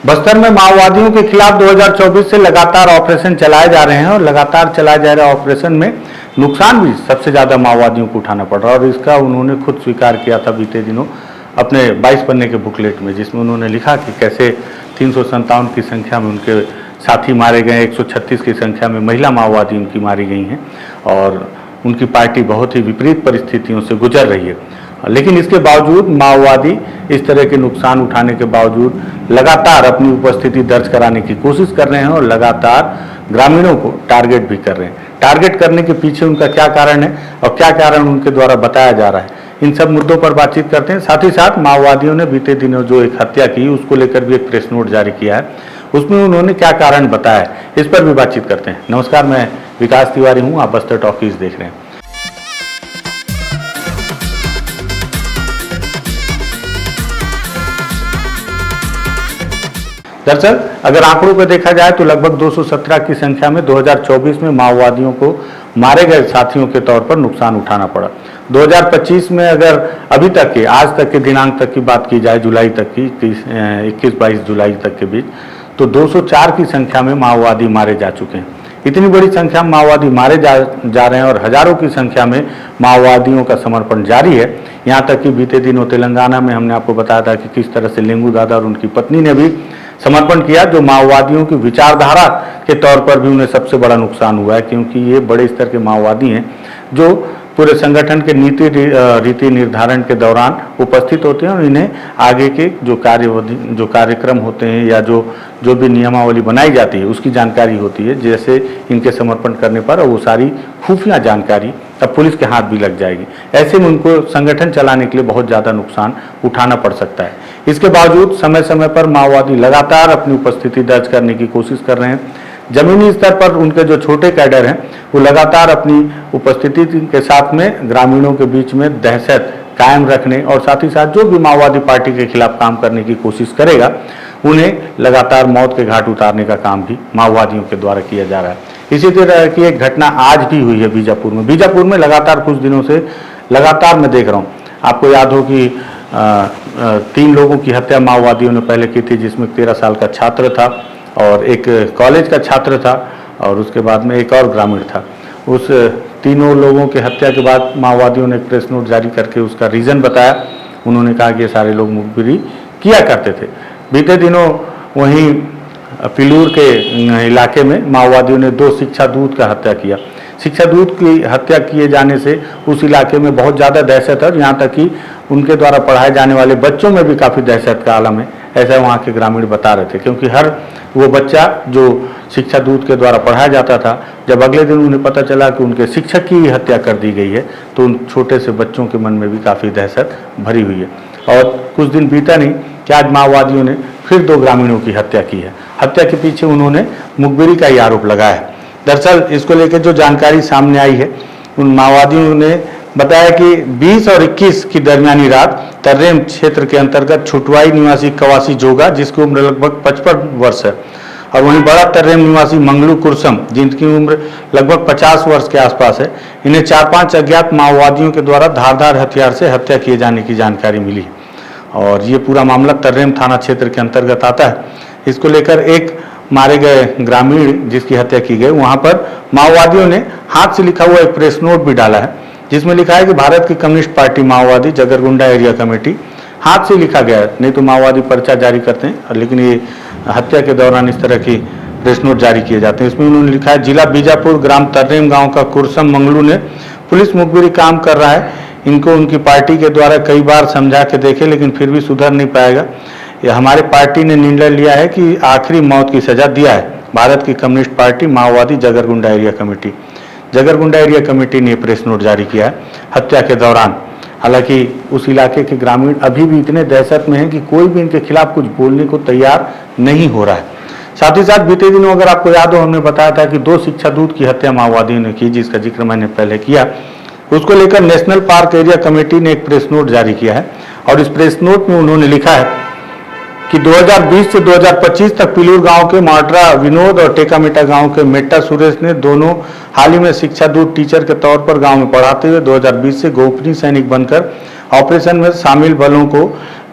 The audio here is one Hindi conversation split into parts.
बस्तर में माओवादियों के खिलाफ 2024 से लगातार ऑपरेशन चलाए जा रहे हैं और लगातार चलाए जा रहे ऑपरेशन में नुकसान भी सबसे ज़्यादा माओवादियों को उठाना पड़ रहा है और इसका उन्होंने खुद स्वीकार किया था बीते दिनों अपने 22 पन्ने के बुकलेट में, जिसमें उन्होंने लिखा कि कैसे 357 की संख्या में उनके साथी मारे गए, 136 की संख्या में महिला माओवादी उनकी मारी गई हैं और उनकी पार्टी बहुत ही विपरीत परिस्थितियों से गुजर रही है। लेकिन इसके बावजूद माओवादी इस तरह के नुकसान उठाने के बावजूद लगातार अपनी उपस्थिति दर्ज कराने की कोशिश कर रहे हैं और लगातार ग्रामीणों को टारगेट भी कर रहे हैं। टारगेट करने के पीछे उनका क्या कारण है और क्या कारण उनके द्वारा बताया जा रहा है, इन सब मुद्दों पर बातचीत करते हैं। साथ ही साथ माओवादियों ने बीते दिनों जो एक हत्या की उसको लेकर भी एक प्रेस नोट जारी किया है, उसमें उन्होंने क्या कारण बताया है, इस पर भी बातचीत करते हैं। नमस्कार, मैं विकास तिवारी हूँ, आप बस्तर टॉकीज देख रहे हैं। दरअसल अगर आंकड़ों को देखा जाए तो लगभग 217 की संख्या में 2024 में माओवादियों को मारे गए साथियों के तौर पर नुकसान उठाना पड़ा। 2025 में अगर अभी तक के आज तक के दिनांक तक की बात की जाए, जुलाई तक की 21-22 जुलाई तक के बीच, तो 204 की संख्या में माओवादी मारे जा चुके हैं। इतनी बड़ी संख्या में माओवादी मारे जा रहे हैं और हजारों की संख्या में माओवादियों का समर्पण जारी है। यहाँ तक कि बीते दिनों तेलंगाना में हमने आपको बताया था कि किस तरह से लिंगू दादा और उनकी पत्नी ने भी समर्पण किया, जो माओवादियों की विचारधारा के तौर पर भी उन्हें सबसे बड़ा नुकसान हुआ है, क्योंकि ये बड़े स्तर के माओवादी हैं जो पूरे संगठन के नीति रीति निर्धारण के दौरान उपस्थित होते हैं और इन्हें आगे के जो कार्यक्रम होते हैं या जो भी नियमावली बनाई जाती है उसकी जानकारी होती है। जैसे इनके समर्पण करने पर वो सारी खुफिया जानकारी तब पुलिस के हाथ भी लग जाएगी। ऐसे में उनको संगठन चलाने के लिए बहुत ज़्यादा नुकसान उठाना पड़ सकता है। इसके बावजूद समय समय पर माओवादी लगातार अपनी उपस्थिति दर्ज करने की कोशिश कर रहे हैं। जमीनी स्तर पर उनके जो छोटे कैडर हैं वो लगातार अपनी उपस्थिति के साथ में ग्रामीणों के बीच में दहशत कायम रखने और साथ ही साथ जो भी माओवादी पार्टी के खिलाफ काम करने की कोशिश करेगा उन्हें लगातार मौत के घाट उतारने का काम भी माओवादियों के द्वारा किया जा रहा है। इसी तरह की एक घटना आज भी हुई है बीजापुर में। बीजापुर में लगातार कुछ दिनों से लगातार मैं देख रहा हूँ, आपको याद हो कि 3 लोगों की हत्या माओवादियों ने पहले की थी, जिसमें 13 साल का छात्र था और एक कॉलेज का छात्र था और उसके बाद में एक और ग्रामीण था। उस तीनों लोगों की हत्या के बाद माओवादियों ने प्रेस नोट जारी करके उसका रीज़न बताया। उन्होंने कहा कि ये सारे लोग मुखबिरी किया करते थे। बीते दिनों वहीं पिलूर के इलाके में माओवादियों ने 2 शिक्षा दूत का हत्या किया। शिक्षा दूत की हत्या किए जाने से उस इलाके में बहुत ज़्यादा दहशत है और यहाँ तक कि उनके द्वारा पढ़ाए जाने वाले बच्चों में भी काफ़ी दहशत का आलम है, ऐसा वहाँ के ग्रामीण बता रहे थे। क्योंकि हर वो बच्चा जो शिक्षा दूत के द्वारा पढ़ाया जाता था, जब अगले दिन उन्हें पता चला कि उनके शिक्षक की हत्या कर दी गई है तो उन छोटे से बच्चों के मन में भी काफ़ी दहशत भरी हुई है। और कुछ दिन बीता नहीं कि आज माओवादियों ने फिर 2 ग्रामीणों की हत्या की है। हत्या के पीछे उन्होंने मुखबिरी का ही आरोप लगाया है। दरअसल इसको लेकर जो जानकारी सामने आई है, उन माओवादियों ने बताया कि 20 और 21 की दरमियानी रात तर्रेम क्षेत्र के अंतर्गत छुटवाई निवासी कवासी जोगा, जिसकी उम्र लगभग 55 वर्ष है, और वहीं बड़ा तर्रेम निवासी मंगलू कुरसम, जिनकी उम्र लगभग 50 वर्ष के आसपास है, इन्हें 4-5 अज्ञात माओवादियों के द्वारा धारदार हथियार से हत्या किए जाने की जानकारी मिली है। और ये पूरा मामला तर्रेम थाना क्षेत्र के अंतर्गत आता है। इसको लेकर एक मारे गए ग्रामीण जिसकी हत्या की गई, वहाँ पर माओवादियों ने हाथ से लिखा हुआ एक प्रेस नोट भी डाला है, जिसमें लिखा है कि भारत की कम्युनिस्ट पार्टी माओवादी जगरगुंडा एरिया कमेटी। हाथ से लिखा गया है, नहीं तो माओवादी पर्चा जारी करते हैं, लेकिन ये हत्या के दौरान इस तरह की प्रेस नोट जारी किए जाते हैं। इसमें उन्होंने लिखा है, जिला बीजापुर ग्राम तर्रेम गांव का कुरसम मंगलू ने पुलिस मुखबिरी काम कर रहा है। इनको उनकी पार्टी के द्वारा कई बार समझा के देखे लेकिन फिर भी सुधर नहीं पाएगा। ये हमारी पार्टी ने निर्णय लिया है कि आखिरी मौत की सजा दिया है। भारत की कम्युनिस्ट पार्टी माओवादी Jagargunda area committee. Jagargunda area committee ने प्रेस नोट जारी किया है हत्या के दौरान। हालांकि उस इलाके के ग्रामीण अभी भी इतने दहशत में हैं कि कोई भी इनके खिलाफ कुछ बोलने को तैयार नहीं हो रहा है। साथ ही साथ बीते दिनों अगर आपको याद हो, हमने बताया था कि 2 शिक्षा दूत की हत्या माओवादियों ने की, जिसका जिक्र मैंने पहले किया। उसको लेकर नेशनल पार्क एरिया कमेटी ने एक प्रेस नोट जारी किया है और इस प्रेस नोट में उन्होंने लिखा है कि 2020 से 2025 तक पिलूर गांव के माट्रा विनोद और टेकामेटा गांव के मेट्टा सुरेश ने दोनों हाल ही में शिक्षा दूत टीचर के तौर पर गांव में पढ़ाते हुए 2020 से गोपनीय सैनिक बनकर ऑपरेशन में शामिल बलों को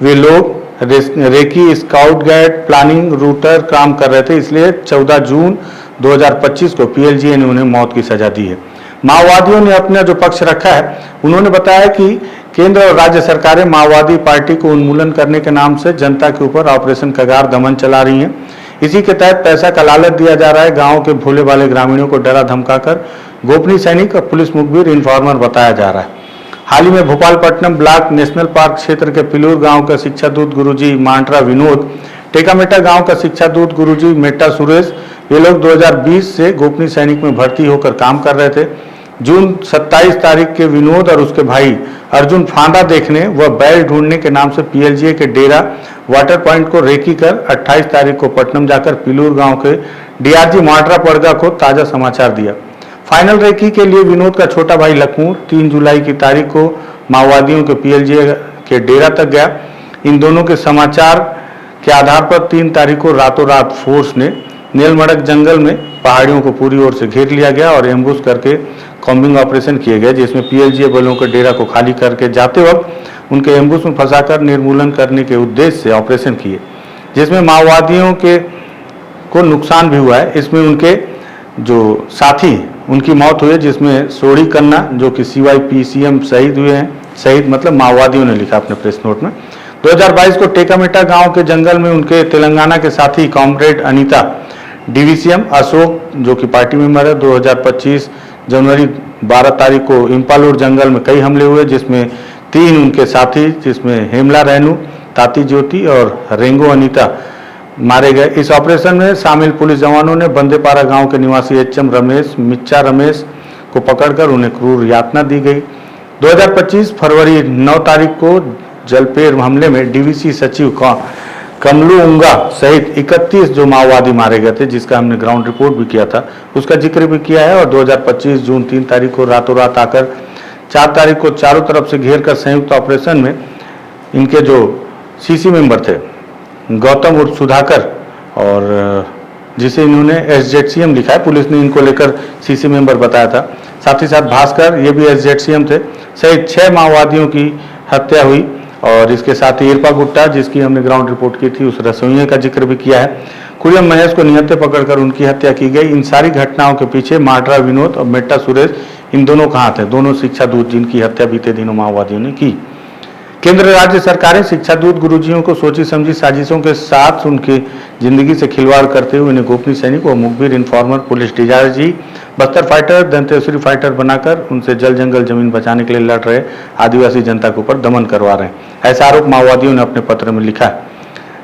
वे लोग recce, scout guide, planning router काम कर रहे थे, इसलिए 14 जून 2025 को पीएलजीए ने उन्हें मौत की सजा दी है। माओवादियों ने अपना जो पक्ष रखा है, उन्होंने बताया कि केंद्र और राज्य सरकारें माओवादी पार्टी को उन्मूलन करने के नाम से जनता के ऊपर ऑपरेशन कगार दमन चला रही हैं। इसी के तहत पैसा का लालच दिया जा रहा है। गांव के भोले भाले ग्रामीणों को डरा धमकाकर गोपनीय सैनिक और पुलिस मुखबिर इन्फॉर्मर बताया जा रहा है। हाल ही में भोपालपट्टनम ब्लॉक नेशनल पार्क क्षेत्र के पिलूर गांव का शिक्षा दूत गुरुजी मांटरा विनोद, टेकामेटा गांव का शिक्षा दूत गुरुजी मेटा सुरेश, ये लोग 2020 से गोपनीय सैनिक में भर्ती होकर काम कर रहे थे। जून 27 तारीख के विनोद और उसके भाई अर्जुन फांदा देखने व बैल ढूंढने के नाम से पीएलजीए के डेरा वाटर पॉइंट को रेकी कर 28 तारीख को पटनम जाकर पिलूर गांव के डीआरजी मांटरा पड़गा को ताजा समाचार दिया। फाइनल रेकी के लिए विनोद का छोटा भाई लखनऊ 3 जुलाई की तारीख को माओवादियों के पीएलजीए के डेरा तक गया। इन दोनों के समाचार के आधार पर 3 तारीख को रातों रात फोर्स ने नीलमड़क जंगल में पहाड़ियों को पूरी ओर से घेर लिया गया और एम्बुश करके कॉम्बिंग ऑपरेशन किए गए, जिसमें पीएलजीए बलों के डेरा को खाली करके जाते वक्त उनके एम्बुश में फंसाकर निर्मूलन करने के उद्देश्य से ऑपरेशन किए, जिसमें माओवादियों के को नुकसान भी हुआ है। इसमें उनके जो साथी उनकी मौत हुई है, जिसमें सोड़ी कन्ना जो कि CYPCM शहीद हुए हैं। शहीद मतलब माओवादियों ने लिखा अपने प्रेस नोट में। 2022 को टेकामेटा गांव के जंगल में उनके तेलंगाना के साथी कॉमरेड अनीता, DVCM अशोक जो कि पार्टी मेंबर है, 2025 जनवरी 12 तारीख को इम्पालोर जंगल में कई हमले हुए, जिसमें 3 उनके साथी, जिसमें हेमला रेनू, ताती ज्योति और रेंगो अनीता मारे गए। इस ऑपरेशन में शामिल पुलिस जवानों ने बंदेपारा गांव के निवासी HM रमेश, मिच्चा रमेश को पकड़कर उन्हें क्रूर यातना दी गई। 2025 फरवरी 9 तारीख को जलपेर हमले में DVC सचिव कमलू उंगा सहित 31 जो माओवादी मारे गए थे, जिसका हमने ग्राउंड रिपोर्ट भी किया था, उसका जिक्र भी किया है। और 2025 जून 3 तारीख को रातों रात आकर 4 तारीख को चारों तरफ से घेर कर संयुक्त ऑपरेशन में इनके जो CC मेंबर थे गौतम उर्फ सुधाकर और जिसे इन्होंने SZCM लिखा है, पुलिस ने इनको लेकर CC मेंबर बताया था, साथ ही साथ भास्कर ये भी SZCM थे, सहित 6 माओवादियों की हत्या हुई। और इसके साथ ही इरपा गुट्टा जिसकी हमने ग्राउंड रिपोर्ट की थी, उस रसोइये का जिक्र भी किया है। कुरियम महेश को निहत्थे पकड़कर उनकी हत्या की गई। इन सारी घटनाओं के पीछे मांटरा विनोद और मेट्टा सुरेश, इन दोनों का हाथ है, दोनों शिक्षा दूत जिनकी हत्या बीते दिनों माओवादियों ने की। केंद्र राज्य सरकारें शिक्षा दूत गुरुजियों को सोची समझी साजिशों के साथ उनकी जिंदगी से खिलवाड़ करते हुए इन्हें गोपनीय सैनिक व मुखबिर, informer, police DRG, Bastar fighter, Danteshwari fighter बनाकर उनसे जल जंगल जमीन बचाने के लिए लड़ रहे आदिवासी जनता के ऊपर दमन करवा रहे हैं, ऐसा आरोप माओवादियों ने अपने पत्र में लिखा है।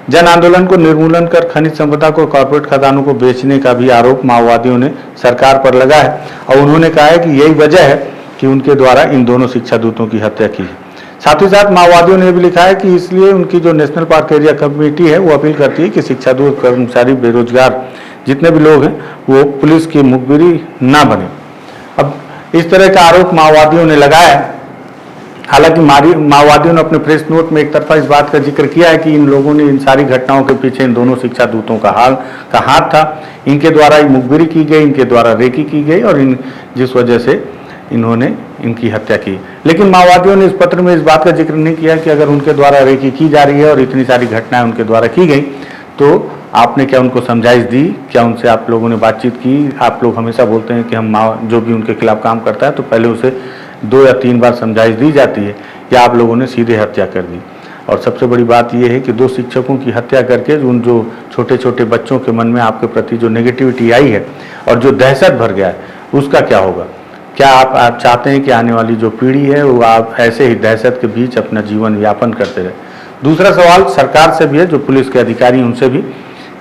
जन आंदोलन को निर्मूलन कर खनिज संपदा को कॉर्पोरेट खदानों को बेचने का भी आरोप माओवादियों ने सरकार पर लगा है और उन्होंने कहा है कि यही वजह है कि उनके द्वारा इन दोनों शिक्षा दूतों की हत्या की है। साथ ही साथ माओवादियों ने भी लिखा है कि इसलिए उनकी जो नेशनल पार्क एरिया कमेटी है वो अपील करती है कि शिक्षा दूत, कर्मचारी, बेरोजगार जितने भी लोग हैं वो पुलिस की मुखबिरी ना बने। अब इस तरह का आरोप माओवादियों ने लगाया है। हालांकि माओवादियों ने अपने प्रेस नोट में एक तरफा इस बात का जिक्र किया है कि इन लोगों ने इन सारी घटनाओं के पीछे इन दोनों शिक्षा दूतों का हाथ था, इनके द्वारा मुखबिरी की गई, इनके द्वारा रेकी की गई और जिस वजह से इन्होंने इनकी हत्या की। लेकिन माओवादियों ने इस पत्र में इस बात का जिक्र नहीं किया कि अगर उनके द्वारा रेकी की जा रही है और इतनी सारी घटनाएं उनके द्वारा की गई तो आपने क्या उनको समझाइश दी, क्या उनसे आप लोगों ने बातचीत की। आप लोग हमेशा बोलते हैं कि हम जो भी उनके खिलाफ काम करता है तो पहले उसे 2 या 3 बार समझाइश दी जाती है, या आप लोगों ने सीधे हत्या कर दी। और सबसे बड़ी बात यह है कि 2 शिक्षकों की हत्या करके उन जो छोटे छोटे बच्चों के मन में आपके प्रति जो नेगेटिविटी आई है और जो दहशत भर गया है उसका क्या होगा। क्या आप चाहते हैं कि आने वाली जो पीढ़ी है वो आप ऐसे ही दहशत के बीच अपना जीवन यापन करते रहे। दूसरा सवाल सरकार से भी है, जो पुलिस के अधिकारी उनसे भी,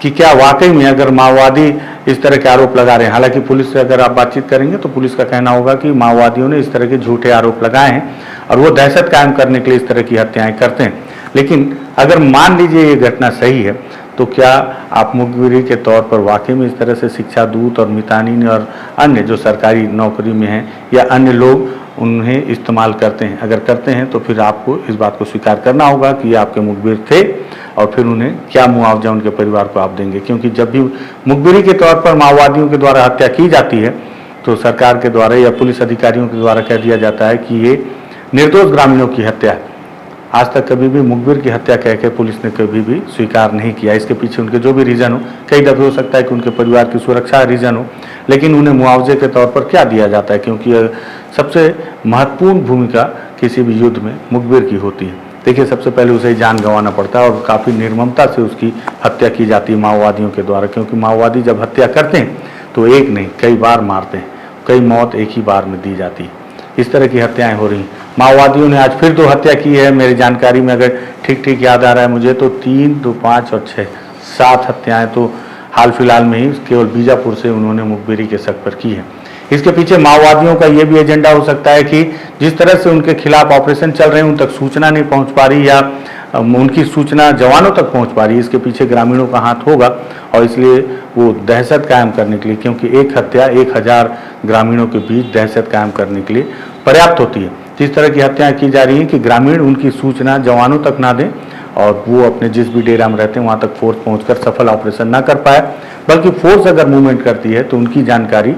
कि क्या वाकई में अगर माओवादी इस तरह के आरोप लगा रहे हैं, हालांकि पुलिस से अगर आप बातचीत करेंगे तो पुलिस का कहना होगा कि माओवादियों ने इस तरह के झूठे आरोप लगाए हैं और वो दहशत कायम करने के लिए इस तरह की हत्याएं करते हैं। लेकिन अगर मान लीजिए ये घटना सही है तो क्या आप मुखबिरी के तौर पर वाकई में इस तरह से शिक्षा दूत और मितानिन और अन्य जो सरकारी नौकरी में हैं या अन्य लोग उन्हें इस्तेमाल करते हैं? अगर करते हैं तो फिर आपको इस बात को स्वीकार करना होगा कि ये आपके मुखबिर थे और फिर उन्हें क्या मुआवजा उनके परिवार को आप देंगे। क्योंकि जब भी मुखबिरी के तौर पर माओवादियों के द्वारा हत्या की जाती है तो सरकार के द्वारा या पुलिस अधिकारियों के द्वारा कह दिया जाता है कि ये निर्दोष ग्रामीणों की हत्या है। आज तक कभी भी मुखबिर की हत्या कह के पुलिस ने कभी भी स्वीकार नहीं किया। इसके पीछे उनके जो भी रीज़न हो, कई दफ़े हो सकता है कि उनके परिवार की सुरक्षा रीज़न हो, लेकिन उन्हें मुआवजे के तौर पर क्या दिया जाता है, क्योंकि सबसे महत्वपूर्ण भूमिका किसी भी युद्ध में मुखबिर की होती है। देखिए, सबसे पहले उसे जान गंवाना पड़ता है और काफ़ी निर्ममता से उसकी हत्या की जाती है माओवादियों के द्वारा, क्योंकि माओवादी जब हत्या करते हैं तो एक नहीं कई बार मारते हैं, कई मौत एक ही बार में दी जाती है। इस तरह की हत्याएं हो रही। माओवादियों ने आज फिर 2 हत्या की है मेरी जानकारी में, अगर ठीक ठीक याद आ रहा है मुझे तो 3, 2, 5 और 6, 7 हत्याएं तो हाल फिलहाल में ही केवल बीजापुर से उन्होंने मुखबिरी के शक पर की है। इसके पीछे माओवादियों का ये भी एजेंडा हो सकता है कि जिस तरह से उनके खिलाफ ऑपरेशन चल रहे हैं उन तक सूचना नहीं पहुंच पा रही या उनकी सूचना जवानों तक पहुंच पा रही है, इसके पीछे ग्रामीणों का हाथ होगा और इसलिए वो दहशत कायम करने के लिए, क्योंकि एक हत्या 1000 ग्रामीणों के बीच दहशत कायम करने के लिए पर्याप्त होती है। जिस तरह की हत्याएं की जा रही हैं कि ग्रामीण उनकी सूचना जवानों तक ना दें और वो अपने जिस भी डेरा में रहते हैं वहाँ तक फोर्स पहुँचकर सफल ऑपरेशन ना कर पाए, बल्कि फोर्स अगर मूवमेंट करती है तो उनकी जानकारी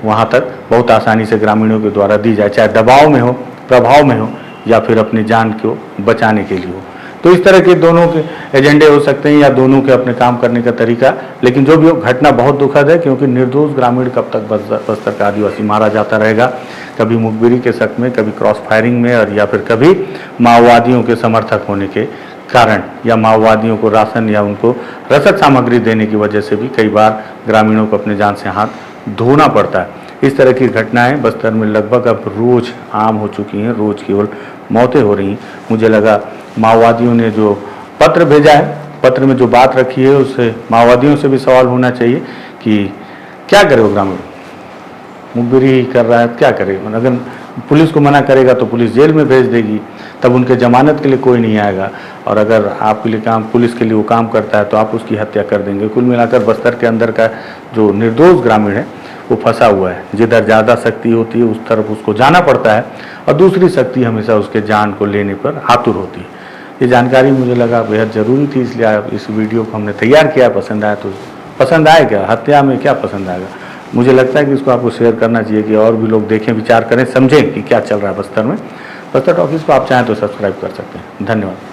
वहाँ तक बहुत आसानी से ग्रामीणों के द्वारा दी जाए, चाहे दबाव में हो, प्रभाव में हो या फिर अपनी जान को बचाने के लिए हो। तो इस तरह के दोनों के एजेंडे हो सकते हैं या दोनों के अपने काम करने का तरीका, लेकिन जो भी हो घटना बहुत दुखद है, क्योंकि निर्दोष ग्रामीण कब तक बस्तर का आदिवासी मारा जाता रहेगा, कभी मुखबिरी के शक में, कभी क्रॉस फायरिंग में और या फिर कभी माओवादियों के समर्थक होने के कारण या माओवादियों को राशन या उनको रसद सामग्री देने की वजह से भी कई बार ग्रामीणों को अपने जान से हाथ धोना पड़ता है। इस तरह की घटनाएं बस्तर में लगभग अब रोज आम हो चुकी हैं, रोज केवल मौतें हो रही हैं। मुझे लगा माओवादियों ने जो पत्र भेजा है, पत्र में जो बात रखी है, उससे माओवादियों से भी सवाल होना चाहिए कि क्या करे वो ग्रामीण, मुखबिरी कर रहा है क्या करे। अगर पुलिस को मना करेगा तो पुलिस जेल में भेज देगी, तब उनके जमानत के लिए कोई नहीं आएगा, और अगर आपके लिए काम, पुलिस के लिए वो काम करता है तो आप उसकी हत्या कर देंगे। कुल मिलाकर बस्तर के अंदर का जो निर्दोष ग्रामीण है वो फंसा हुआ है। जिधर ज़्यादा शक्ति होती है उस तरफ उसको जाना पड़ता है और दूसरी शक्ति हमेशा उसके जान को लेने पर आतुर होती है। ये जानकारी मुझे लगा बेहद ज़रूरी थी, इसलिए इस वीडियो को हमने तैयार किया। पसंद आया तो पसंद आए, क्या हत्या में क्या पसंद आएगा। मुझे लगता है कि इसको आपको शेयर करना चाहिए कि और भी लोग देखें, विचार करें, समझें कि क्या चल रहा है बस्तर में। बस्तर टॉकीज को आप चाहें तो सब्सक्राइब कर सकते हैं। धन्यवाद।